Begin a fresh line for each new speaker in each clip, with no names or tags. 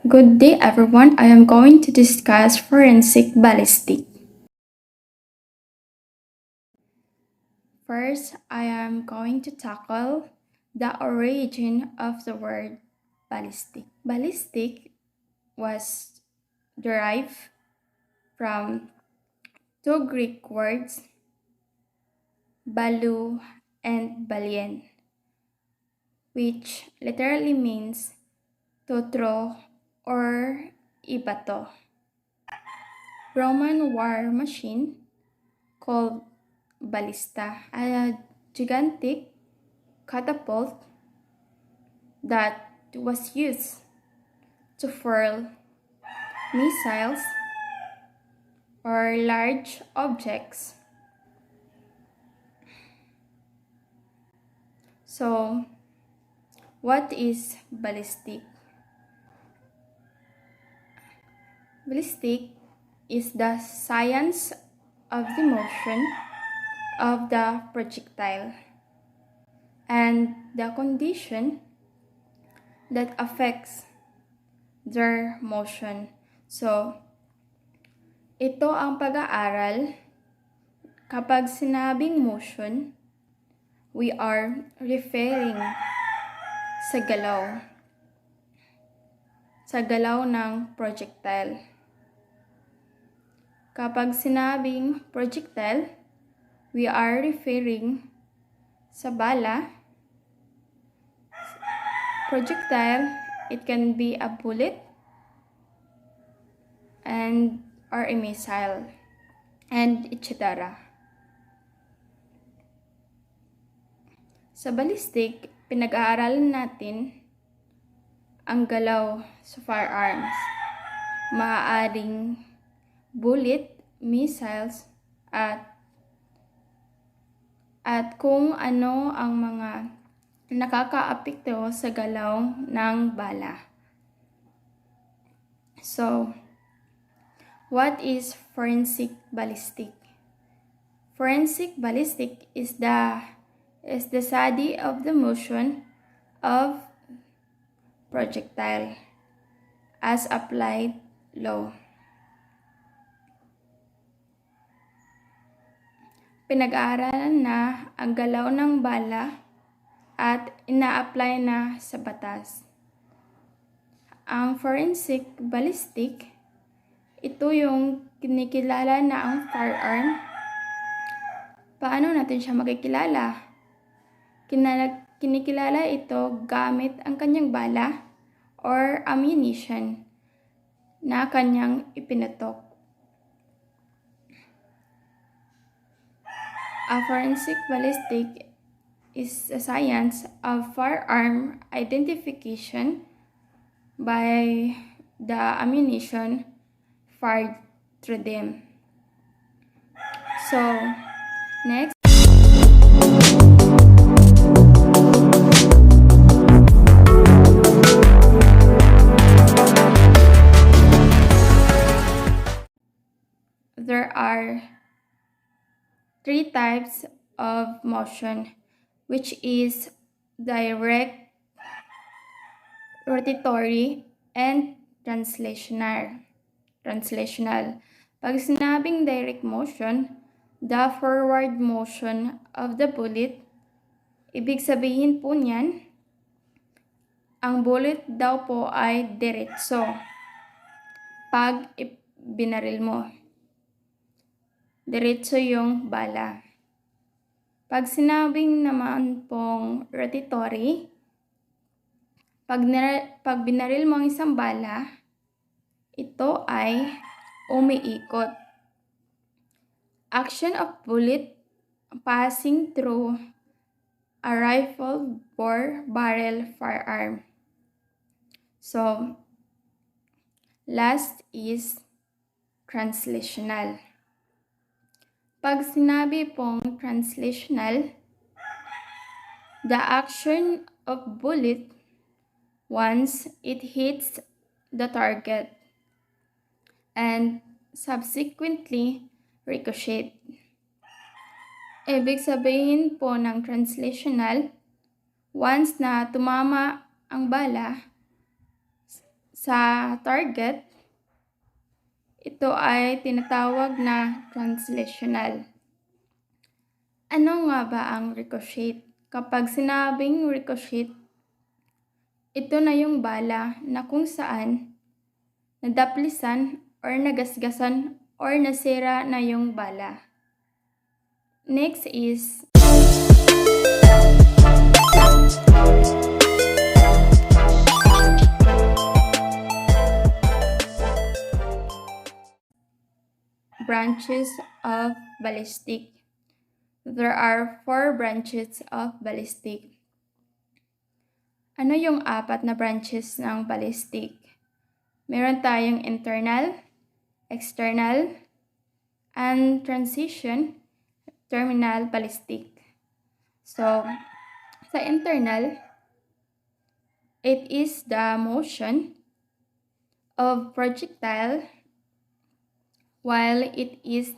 Good day, everyone. I am going to discuss forensic ballistic. First, I am going to tackle the origin of the word ballistic. Ballistic was derived from two Greek words, balu and balien, which literally means to throw or ibato. Roman war machine called ballista, a gigantic catapult that was used to hurl missiles or large objects. So, what is ballistic? Ballistic is the science of the motion of the projectile and the condition that affects their motion. So, ito ang pag-aaral kapag sinabing motion, we are referring sa galaw ng projectile. Kapag sinabing projectile, we are referring sa bala. Projectile, it can be a bullet or a missile, and etc. Sa ballistic, pinag-aaralan natin ang galaw sa firearms. Maaaring bullet, missiles, at kung ano ang mga nakakaapekto sa galaw ng bala. So, what is forensic ballistic? Forensic ballistic is the study of the motion of projectile as applied law. Pinag-aaralan na ang galaw ng bala at ina-apply na sa batas. Ang forensic ballistic, ito yung kinikilala na ang firearm. Paano natin siya makikilala? Kinikilala ito gamit ang kanyang bala or ammunition na kanyang ipinatok. A forensic ballistic is a science of firearm identification by the ammunition fired through them. So, next. There are three types of motion, which is direct, rotatory, and translational. Pag sinabing direct motion, the forward motion of the bullet, ibig sabihin po niyan, ang bullet daw po ay diretso pag binaril mo. Diretso yung bala. Pag sinabing naman pong rotatory, pag binaril mo ang isang bala, ito ay umiikot. Action of bullet passing through a rifle bore barrel firearm. So, last is translational. Pag sinabi pong translational, the action of bullet once it hits the target and subsequently ricochet. Ibig sabihin po ng translational, once na tumama ang bala, sa target, ito ay tinatawag na translational. Ano nga ba ang ricochet? Kapag sinabing ricochet, ito na yung bala na kung saan nadaplisan or nagasgasan or nasira na yung bala. Next is branches of ballistic. There are 4 branches of ballistic. Ano yung 4 na branches ng ballistic? Meron tayong internal, external, and transition, terminal ballistic. So, sa internal, it is the motion of projectile while it is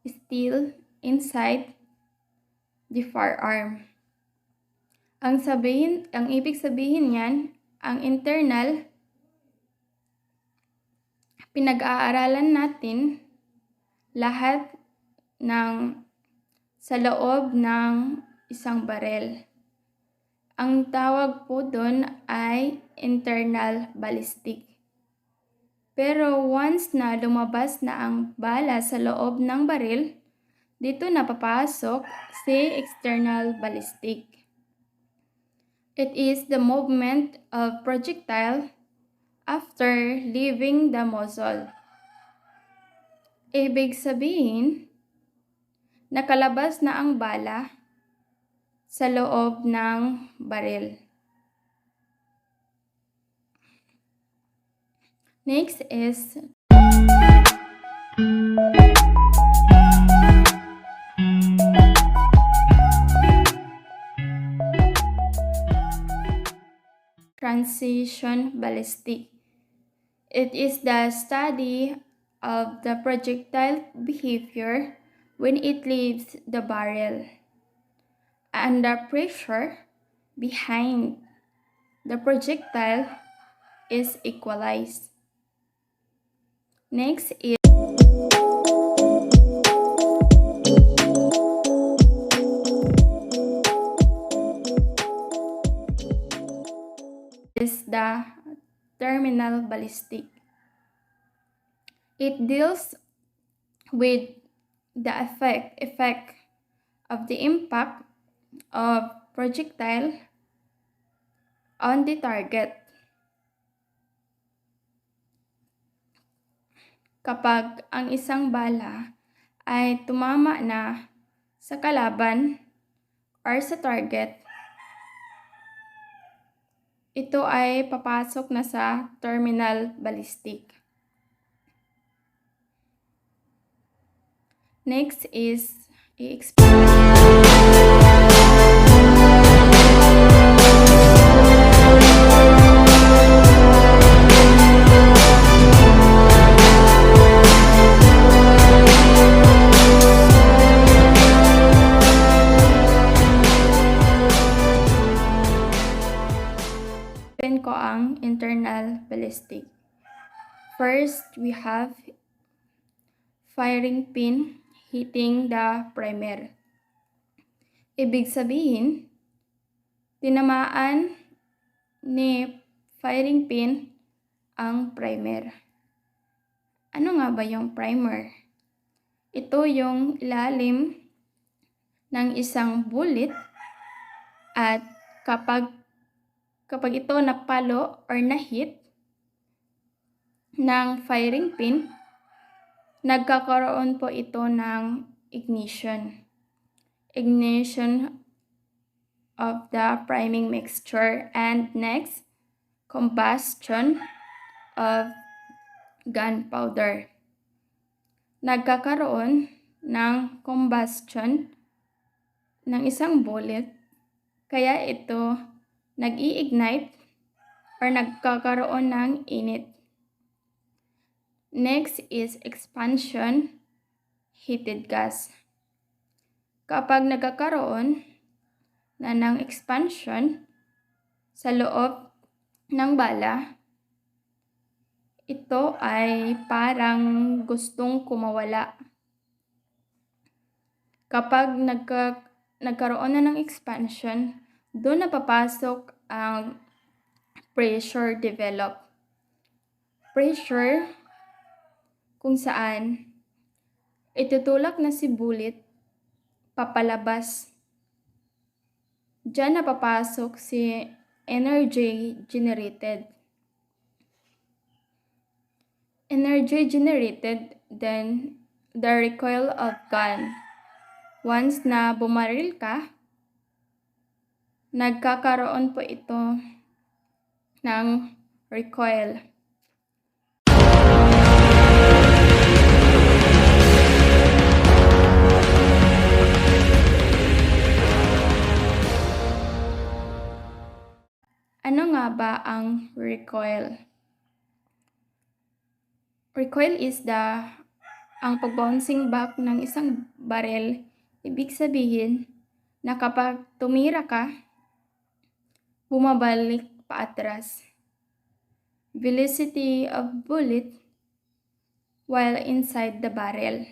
still inside the firearm. Ang ibig sabihin niyan, ang internal, pinag-aaralan natin lahat ng sa loob ng isang barel. Ang tawag po doon ay internal ballistic. Pero once na lumabas na ang bala sa loob ng baril, dito na papasok si external ballistic. It is the movement of projectile after leaving the muzzle. Ibig sabihin, nakalabas na ang bala sa loob ng baril. Next is transition ballistic. It is the study of the projectile behavior when it leaves the barrel and the pressure behind the projectile is equalized. Next is the terminal ballistic. It deals with the effect of the impact of projectile on the target. Kapag ang isang bala ay tumama na sa kalaban or sa target, ito ay papasok na sa terminal ballistic. Next is ko ang internal ballistic. First, we have firing pin hitting the primer. Ibig sabihin, tinamaan ni firing pin ang primer. Ano nga ba yung primer? Ito yung ilalim ng isang bullet at kapag ito napalo or na-hit ng firing pin, nagkakaroon po ito ng ignition. Ignition of the priming mixture, and next, combustion of gunpowder. Nagkakaroon ng combustion ng isang bullet, kaya ito nag-i-ignite or nagkakaroon ng init. Next is expansion heated gas. Kapag nagkakaroon na ng expansion sa loob ng bala, ito ay parang gustong kumawala. Kapag nagkaroon na ng expansion, doon na papasok ang pressure develop. Pressure kung saan itutulak na si bullet papalabas. Diyan na papasok si energy generated. Energy generated, then the recoil of gun. Once na bumaril ka, nagkakaroon po ito ng recoil. Ano nga ba ang recoil? Recoil is ang pag-bouncing back ng isang barrel. Ibig sabihin na kapag tumira ka, bumabalik paatras. Velocity of bullet while inside the barrel.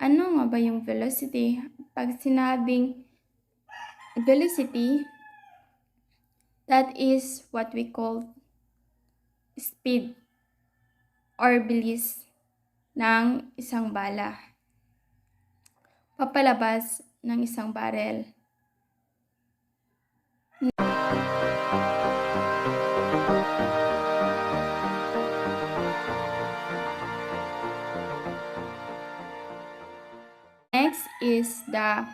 Ano nga ba yung velocity? Pag sinabing velocity, that is what we call speed or bilis ng isang bala papalabas ng isang barrel. Next is the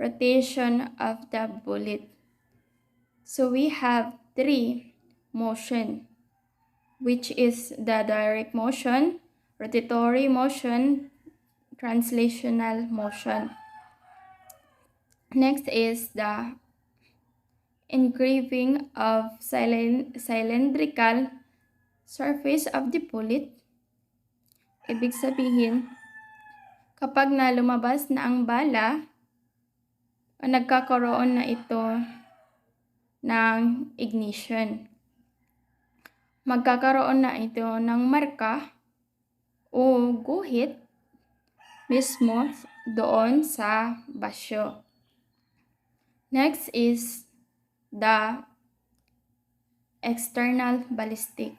rotation of the bullet. So we have 3 motion, which is the direct motion, rotatory motion, translational motion. Next is the engraving of cylindrical surface of the bullet. Ibig sabihin, kapag na lumabas na ang bala, nagkakaroon na ito ng ignition. Magkakaroon na ito ng marka o guhit mismo doon sa basyo. Next is the external ballistic.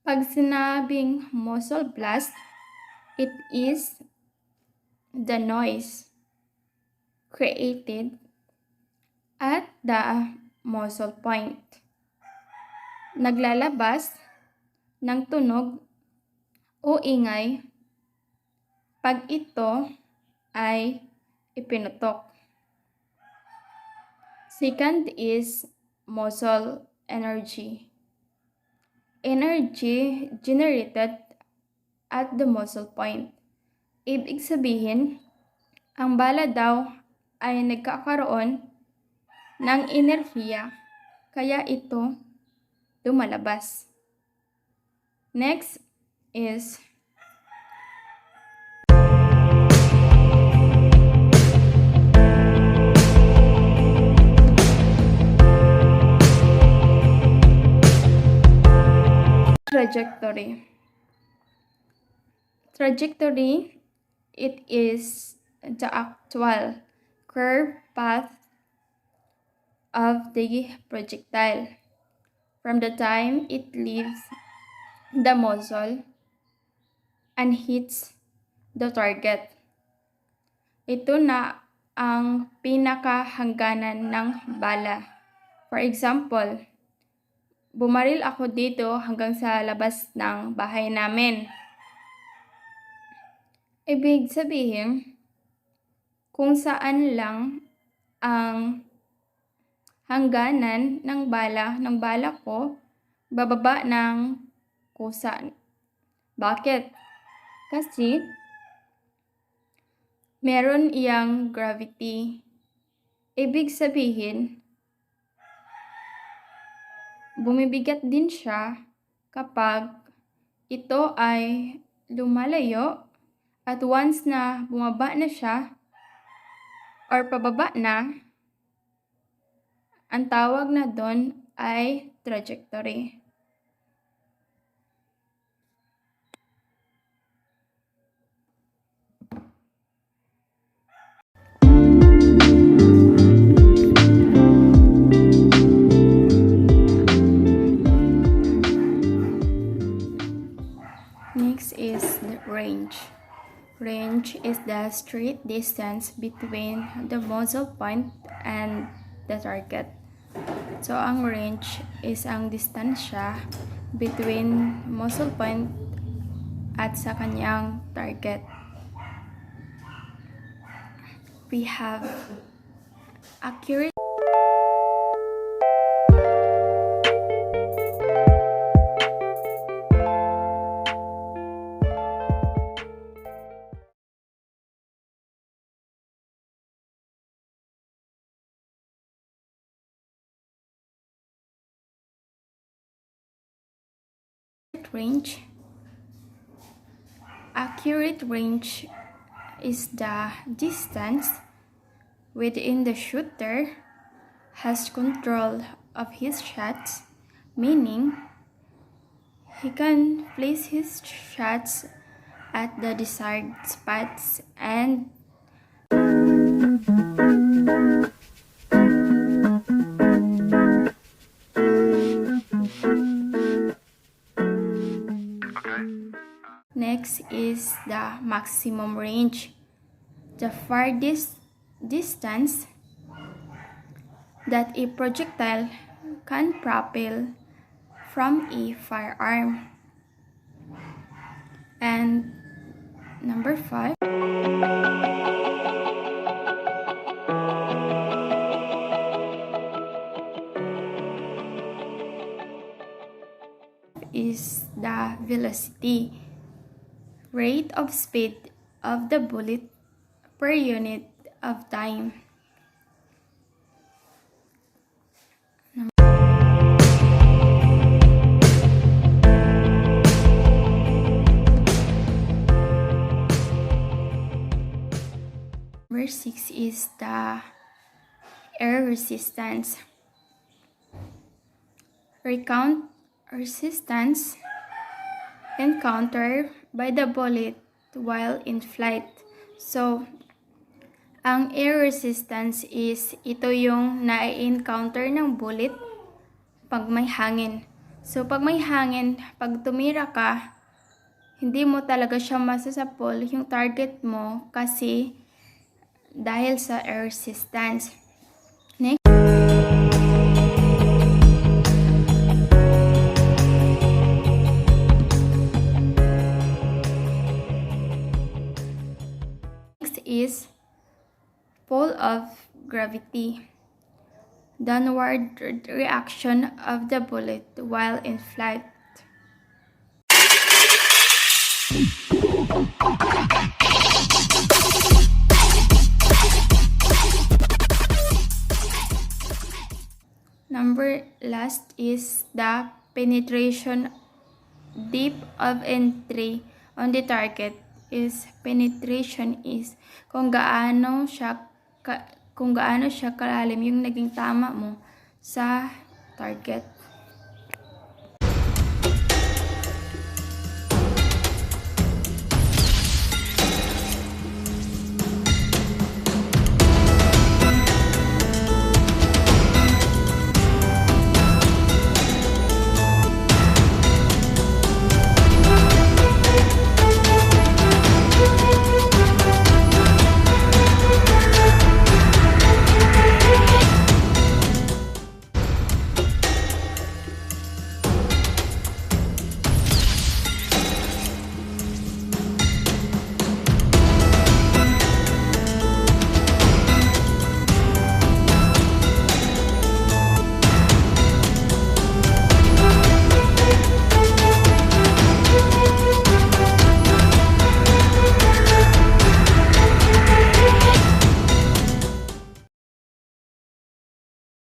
Pag sinabing muzzle blast, it is the noise created at the muzzle point. Naglalabas ng tunog o ingay pag ito ay ipinutok. Second is muzzle energy. Energy generated at the muzzle point. Ibig sabihin, ang bala daw ay nagkakaroon ng enerhiya, kaya ito lumalabas. Next is trajectory. Trajectory, it is the actual curve path of the projectile from the time it leaves the muzzle and hits the target. Ito na ang pinakahangganan ng bala. For example, bumaril ako dito hanggang sa labas ng bahay namin. Ibig sabihin, kung saan lang ang hangganan ng bala ko, bababa ng kusa. Bakit? Kasi meron iyang gravity. Ibig sabihin, bumibigat din siya kapag ito ay lumalayo At once na bumaba na siya or pababa na, ang tawag na doon ay trajectory. Next is the range. Range is the straight distance between the muzzle point and the target. So, ang range is ang distansya between muzzle point at sa kanyang target. We have accurate range. Accurate range is the distance within the shooter has control of his shots, meaning he can place his shots at the desired spots and next is the maximum range, the farthest distance that a projectile can propel from a firearm. And number 5 is the velocity, rate of speed of the bullet per unit of time. Number 6 is the air resistance. Resistance encountered by the bullet while in flight. So, ang air resistance is ito yung na-encounter ng bullet pag may hangin. So, pag may hangin, pag tumira ka, hindi mo talaga siya masasapol yung target mo kasi dahil sa air resistance. Next, is pull of gravity, downward reaction of the bullet while in flight. Number last is the penetration depth of entry on the target. Penetration is kung gaano siya kalalim yung naging tama mo sa target.